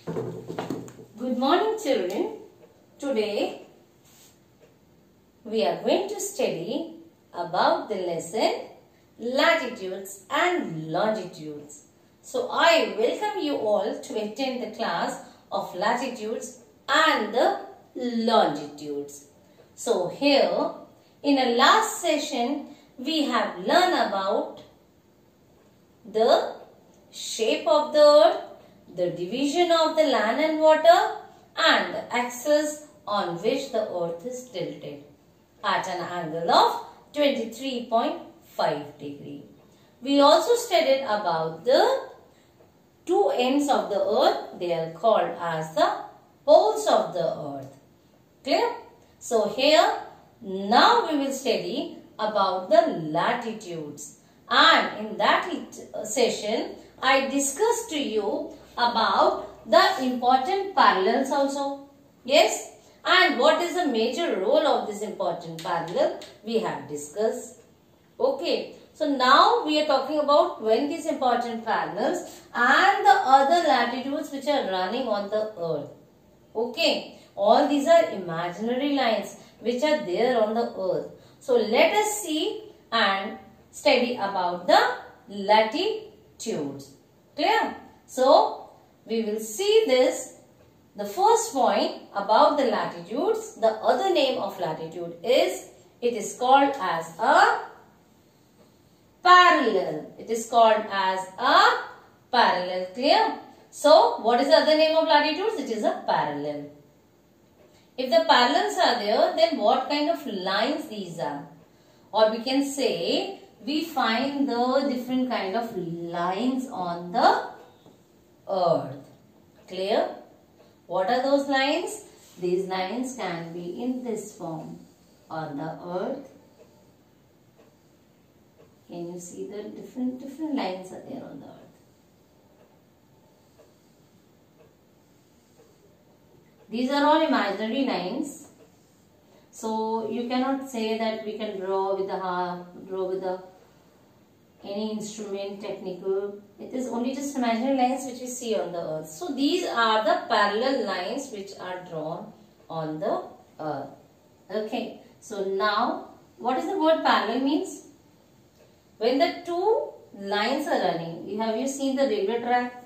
Good morning, children. Today we are going to study about the lesson latitudes and longitudes. So I welcome you all to attend the class of latitudes and the longitudes. So here in a last session we have learned about the shape of the earth, the division of the land and water, and the axis on which the earth is tilted at an angle of 23.5 degree. We also studied about the two ends of the earth. They are called as the poles of the earth. Clear? So here now we will study about the latitudes, and in that session I discussed to you about the important parallels also. Yes? And what is the major role of this important parallel we have discussed. Okay. So now we are talking about when these important parallels and the other latitudes which are running on the earth. Okay. All these are imaginary lines which are there on the earth. So let us see and study about the latitudes. Clear? So we will see this. The first point about the latitudes, the other name of latitude is, it is called as a parallel. It is called as a parallel. Clear? So what is the other name of latitudes? It is a parallel. If the parallels are there, then what kind of lines these are? Or we can say we find the different kind of lines on the earth. Clear? What are those lines? These lines can be in this form on the earth. Can you see the different lines are there on the earth? These are all imaginary lines. So you cannot say that we can draw with any instrument, technical. It is only just imaginary lines which we see on the earth. So these are the parallel lines which are drawn on the earth. Okay. So now, what is the word parallel means? When the two lines are running, have you seen the railway track?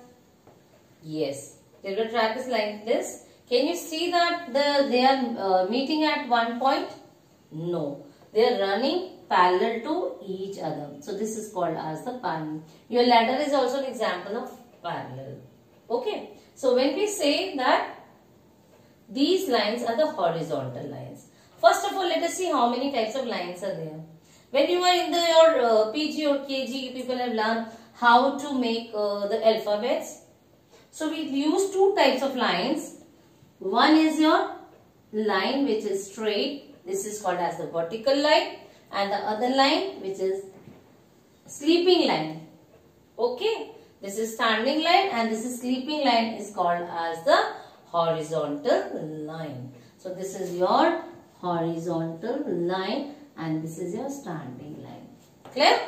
Yes. Railway track is like this. Can you see that they are meeting at one point? No. They are running parallel to each other. So this is called as the parallel. Your ladder is also an example of parallel. Okay. So when we say that these lines are the horizontal lines. First of all, let us see how many types of lines are there. When you are in your PG or KG, people have learned how to make the alphabets. So we use two types of lines. One is your line which is straight. This is called as the vertical line. And the other line which is sleeping line. Okay. This is standing line and this is sleeping line is called as the horizontal line. So this is your horizontal line and this is your standing line. Clear?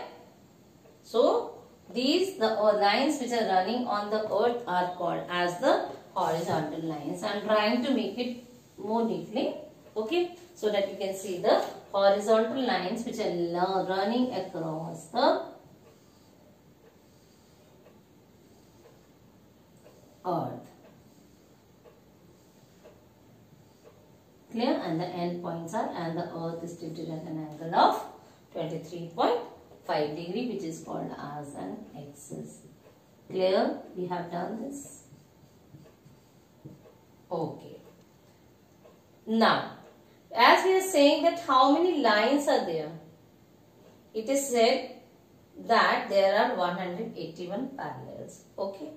So these the lines which are running on the earth are called as the horizontal lines. I am trying to make it more neatly. Okay. So that you can see the horizontal lines which are running across the earth. Clear? And the end points are, and the earth is tilted at an angle of 23.5 degree which is called as an axis. Clear? We have done this. Okay. Now, as we are saying that how many lines are there? It is said that there are 181 parallels. Okay.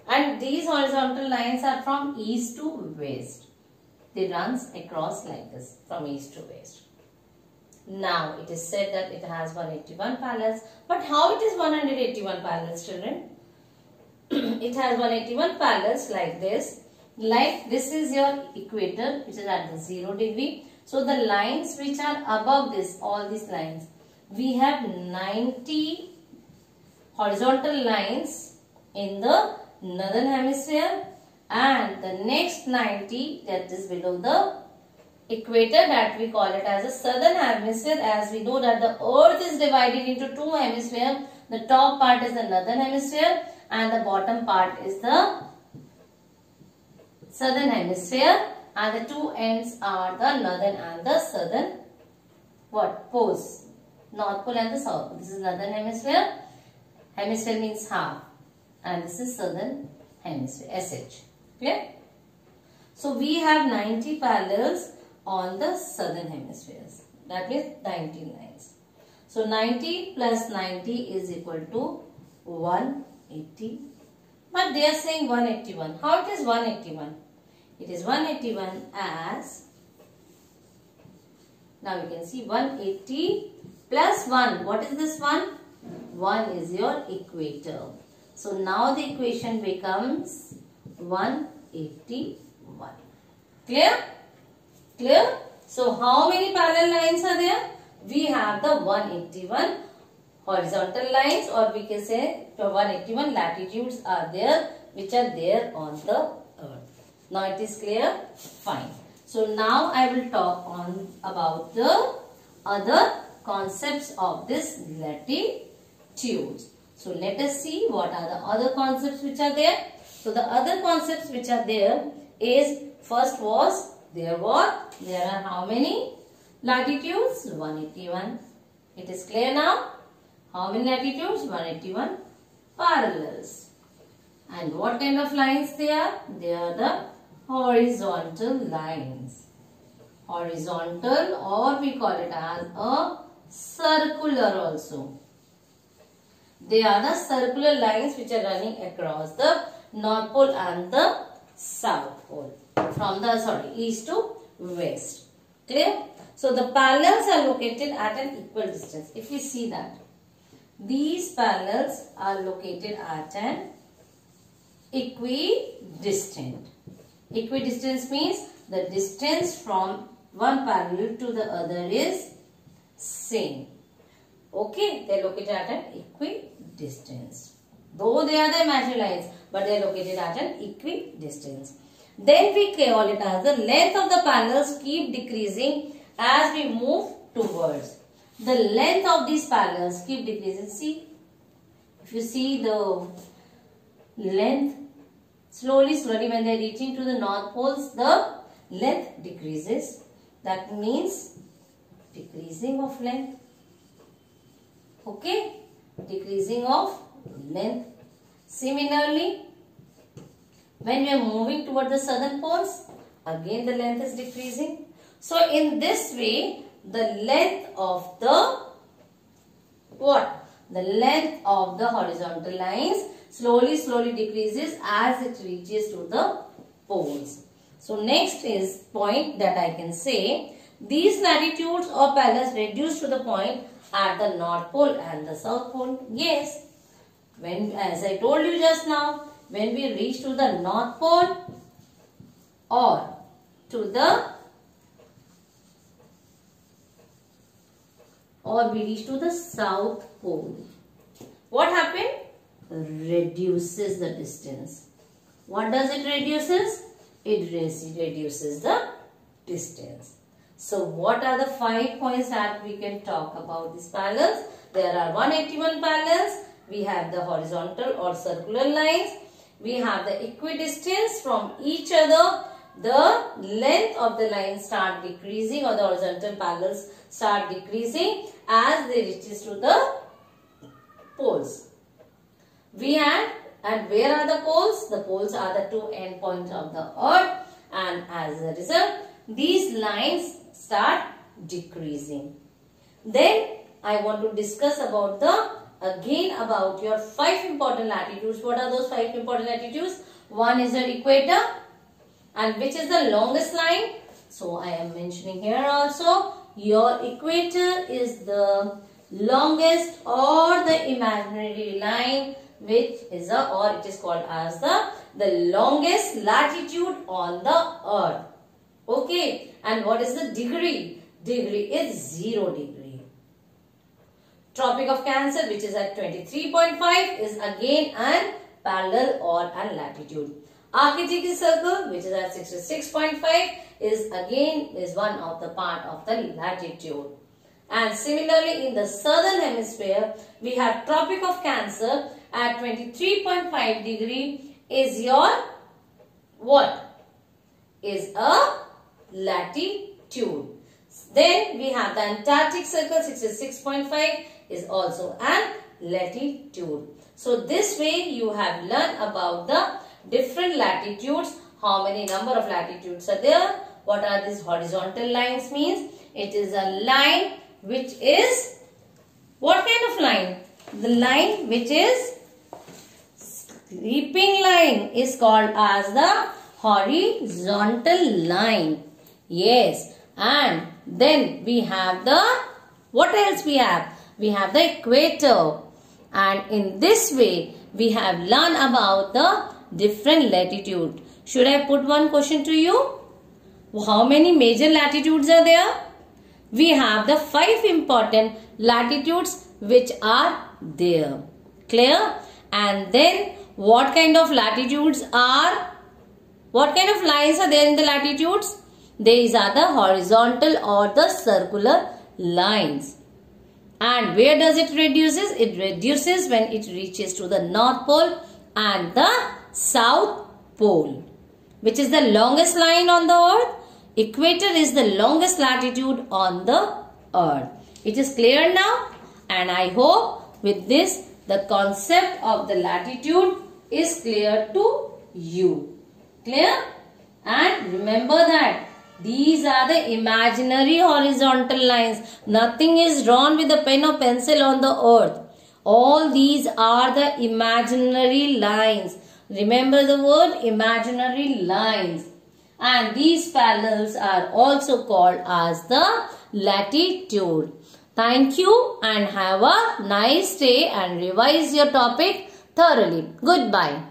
And these horizontal lines are from east to west. They runs across like this from east to west. Now it is said that it has 181 parallels. But how it is 181 parallels, children? It has 181 parallels like this. Like this is your equator which is at the 0 degree. So the lines which are above this, all these lines, we have 90 horizontal lines in the northern hemisphere and the next 90 that is below the equator, that we call it as a southern hemisphere. As we know that the earth is divided into two hemispheres. The top part is the northern hemisphere and the bottom part is the southern hemisphere, and the two ends are the northern and the southern poles. North pole and the south pole. This is northern hemisphere. Hemisphere means half, and this is southern hemisphere, SH. Clear? So we have 90 parallels on the southern hemispheres. That means 90 lines. So 90 plus 90 is equal to 180. But they are saying 181. How it is 181? It is 181 as, now you can see 180 plus 1. What is this 1? 1 is your equator. So now the equation becomes 181. Clear? Clear? So how many parallel lines are there? We have the 181 horizontal lines, or we can say the 181 latitudes are there, which are there on the earth. Now it is clear? Fine. So now I will talk on about the other concepts of this latitudes. So let us see what are the other concepts which are there. So the other concepts which are there is, first was, there are how many latitudes? 181. It is clear now? How many latitudes? 181 parallels. And what kind of lines they are? They are the horizontal lines. Horizontal, or we call it as a circular also. They are the circular lines which are running across the North Pole and the South Pole. From the east to west. Clear? So the parallels are located at an equal distance. If we see that, these parallels are located at an equidistant. Equidistance means the distance from one parallel to the other is same. Okay, they are located at an equidistance. Though they are the imaginary lines, but they are located at an equidistance. Then we call it as the length of the parallels keep decreasing as we move towards. The length of these parallels keep decreasing. See, if you see the length, slowly when they are reaching to the North Poles, the length decreases. That means decreasing of length. Okay, decreasing of length. Similarly, when we are moving toward the southern poles, again the length is decreasing. So in this way, the length of the The length of the horizontal lines slowly decreases as it reaches to the poles. So next is point that I can say, these latitudes or parallels reduce to the point at the North Pole and the South Pole. Yes, as I told you just now, when we reach to the North Pole or we reach to the South Pole, what happened? Reduces the distance. What does it reduces? It reduces the distance. So what are the 5 points that we can talk about these parallels? There are 181 parallels. We have the horizontal or circular lines. We have the equidistance from each other. The length of the lines start decreasing, or the horizontal parallels start decreasing as they reaches to the poles. We had, and where are the poles? The poles are the two end points of the earth, and as a result, these lines start decreasing. Then I want to discuss about about your 5 important latitudes. What are those 5 important latitudes? One is your equator, and which is the longest line. So I am mentioning here also, your equator is the longest or the imaginary line, which is it is called as the longest latitude on the earth. Okay, and what is the degree? Degree is 0 degree. Tropic of Cancer, which is at 23.5, is again an parallel or a latitude. Archimedes circle, which is at 66.5, is one of the part of the latitude. And similarly, in the southern hemisphere, we have Tropic of Cancer at 23.5 degree is your what? Is a latitude. Then we have the Antarctic circle 66.5 is also an latitude. So this way you have learned about the different latitudes. How many number of latitudes are there? What are these horizontal lines means? It is a line which is, what kind of line? The line which is sweeping line is called as the horizontal line. Yes. And then we have the, what else we have? We have the equator. And in this way, we have learned about the different latitude. Should I put one question to you? How many major latitudes are there? We have the 5 important latitudes which are there. Clear? And then what kind of latitudes are? What kind of lines are there in the latitudes? These are the horizontal or the circular lines. And where does it reduces? It reduces when it reaches to the North Pole and the South Pole. Which is the longest line on the earth? Equator is the longest latitude on the earth. It is clear now, and I hope with this the concept of the latitude is clear to you. Clear? And remember that these are the imaginary horizontal lines. Nothing is drawn with a pen or pencil on the earth. All these are the imaginary lines. Remember the word imaginary lines. And these parallels are also called as the latitude. Thank you and have a nice day and revise your topic thoroughly. Goodbye.